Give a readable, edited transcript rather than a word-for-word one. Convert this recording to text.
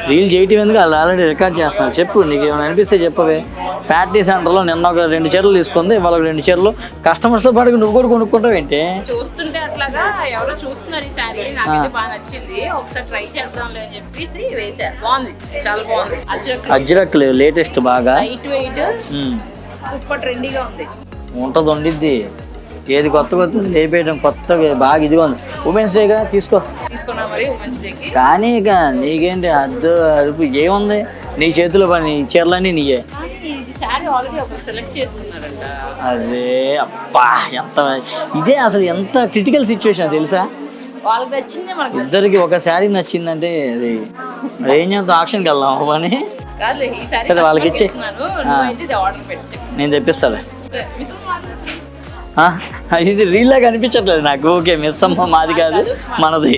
Reel చేయటం ఎందుకు వాళ్ళు ఆల్రెడీ రికార్డ్ చేస్తున్నారు. చెప్పు, నీకు ఏమైనా అనిపిస్తే చెప్పవే. ప్యాటీ సెంటర్లో నిన్న ఒక 2 చీరలు తీసుకుంది, ఇవాళ 2 చీరలు. కస్టమర్స్తో పాటు నువ్వు కూడా కొనుక్కుంటావు ఏంటి? చూస్తుంటే అట్లాగా ఎవరో చూస్తున్నారు ఈ శారీ, నాకైతే బాగా నచ్చింది, ఒకసారి ట్రై చేద్దాంలే అని చెప్పేసి వేసారు. బాగుంది, చాలా బాగుంది. అజ్రక్ లేటెస్ట్ బాగా లైట్ వెయిట్, సూపర్ ట్రెండీగా ఉంది. ఉంటుంది, వండిద్ది. ఏది కొత్త లేపేయడం కొత్తగా బాగా ఇదిగా ఉంది. ఉమెన్స్ డేగా తీసుకున్నా మరి ఉమెన్స్ డేకి. కానీ ఇక నీకేంటి అద్దు అదుపు ఏముంది నీ చేతిలో పని, చీరలన్నీ నీయే. అదే అబ్బా, ఎంత ఇదే అసలు ఎంత క్రిటికల్ సిచ్యువేషన్ తెలుసా. వాళ్ళకి నచ్చింది, ఇద్దరికి ఒక శారీ నచ్చిందంటే అది ఏం చేద్దాం, ఆక్షన్కి వెళ్దాం అని. సరే వాళ్ళకి ఇచ్చి నేను తెప్పిస్తాలే. ఇది రీల్లా కనిపించట్లేదు నాకు. ఓకే, మిస్ అమ్మ మాది కాదు, మనది.